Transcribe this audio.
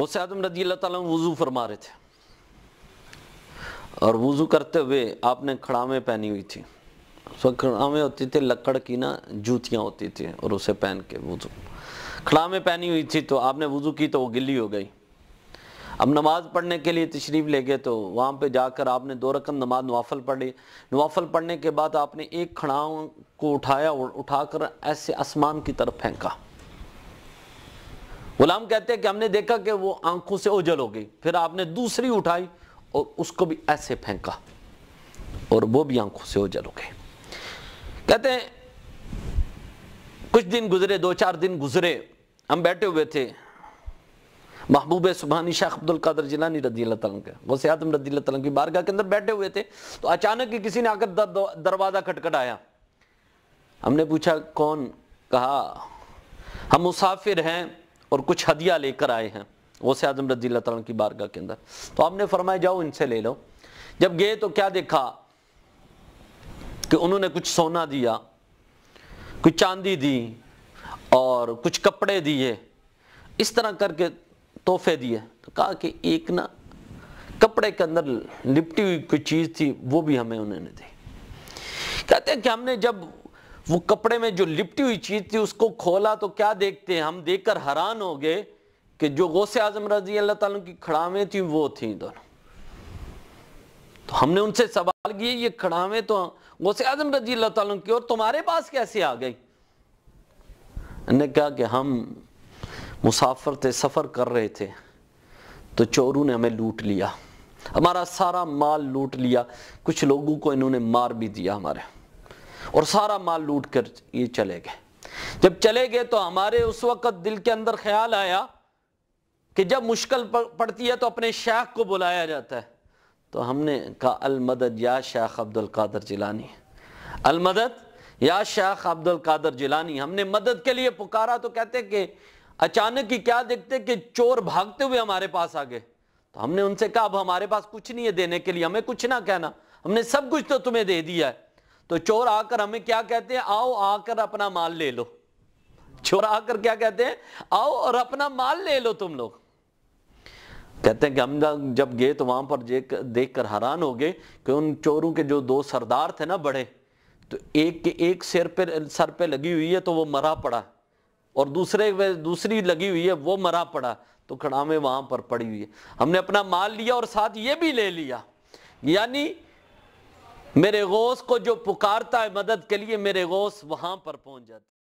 غوث اعظم رضی اللہ تعالیٰ وضو فرما رہے تھے اور وضو کرتے ہوئے آپ نے کھڑامیں پہنی ہوئی تھی. اس وقت کھڑامیں ہوتی تھی لکڑ کی نا جوتیاں ہوتی تھی اور اسے پہن کے وضو کھڑامیں پہنی ہوئی تھی تو آپ نے وضو کی تو وہ گلی ہو گئی. اب نماز پڑھنے کے لیے تشریف لے گئے تو وہاں پہ جا کر آپ نے 2 رکعت نماز نوافل پڑھی. نوافل پڑھنے کے بعد آپ نے ایک کھڑاؤں کو اٹھایا اور اٹھا کر ایسے آسمان کی طرف پھینکا. غلام کہتے ہیں کہ ہم نے دیکھا کہ وہ آنکھوں سے اوجھل ہو گئی. پھر آپ نے دوسری اٹھائی اور اس کو بھی ایسے پھینکا اور وہ بھی آنکھوں سے اوجھل ہو گئی. کہتے ہیں کچھ دن گزرے 2-4 دن گزرے ہم بیٹھے ہوئے تھے محبوب سبحانی شیخ عبد القادر جیلانی رضی اللہ تعالیٰ کے غوث اعظم رضی اللہ تعالیٰ کی بارگاہ کے اندر بیٹھے ہوئے تھے تو اچانک ہی کسی نے آ کر دروازہ کھٹکھٹایا. ہم نے پوچھا کون؟ کہا ہم مسافر ہیں اور کچھ ہدیہ لے کر آئے ہیں غوث اعظم رضی اللہ تعالیٰ کی بارگاہ کے اندر. تو آپ نے فرمایا جاؤ ان سے لے لو. جب گئے تو کیا دیکھا کہ انہوں نے کچھ سونا دیا, کچھ چاندی دی اور کچھ کپڑے دیے, اس طرح کر کے تحفے دیے. تو کہا کہ ایک نا کپڑے کے اندر لپٹی ہوئی کوئی چیز تھی وہ بھی ہمیں انہوں نے دی. کہتے ہیں کہ ہم نے جب وہ کپڑے میں جو لپٹی ہوئی چیز تھی اس کو کھولا تو کیا دیکھتے ہیں, ہم دیکھ کر حیران ہو گئے کہ جو غوث اعظم رضی اللہ تعالیٰ کی کھڑاویں تھیں وہ تھیں دونوں. تو ہم نے ان سے سوال کیا یہ کھڑاویں تو غوث اعظم رضی اللہ تعالیٰ کی اور تمہارے پاس کیسے آ گئی؟ انہوں نے کہا کہ ہم مسافر تھے, سفر کر رہے تھے تو چوروں نے ہمیں لوٹ لیا, ہمارا سارا مال لوٹ لیا, کچھ لوگوں کو انہوں نے مار بھی دیا ہمارے, اور سارا مال لوٹ کر یہ چلے گئے. جب چلے گئے تو ہمارے اس وقت دل کے اندر خیال آیا کہ جب مشکل پڑتی ہے تو اپنے شیخ کو بلایا جاتا ہے. تو ہم نے کہا المدد یا شیخ عبد القادر جیلانی, المدد یا شیخ عبد القادر جیلانی. ہم نے مدد کے لیے پکارا تو کہتے کہ اچانک ہی کیا دیکھتے کہ چور بھاگتے ہوئے ہمارے پاس آ گئے. تو ہم نے ان سے کہا اب ہمارے پاس کچھ نہیں ہے دینے کے لیے, ہمیں کچھ نہ کہنا, ہم نے سب کچھ تو تمہیں دے دیا ہے. تو چور آ کر ہمیں کیا کہتے ہیں, آؤ آ کر اپنا مال لے لو. چور آ کر کیا کہتے ہیں, آؤ اور اپنا مال لے لو تم لوگ. کہتے ہیں کہ ہم جب گئے تو وہاں پر دیکھ کر حیران ہو گئے کہ ان چوروں کے جو 2 سردار تھے نا بڑے, تو ایک کے ایک سر پہ لگی ہوئی ہے تو وہ مرا پڑا, اور دوسری لگی ہوئی ہے وہ مرا پڑا, تو کھڑامیں وہاں پر پڑی ہوئی ہے. ہم نے اپنا مال لیا اور ساتھ یہ بھی لے لیا. یعنی میرے غوث کو جو پکارتا ہے مدد کے لیے, میرے غوث وہاں پر پہنچ جاتا ہے.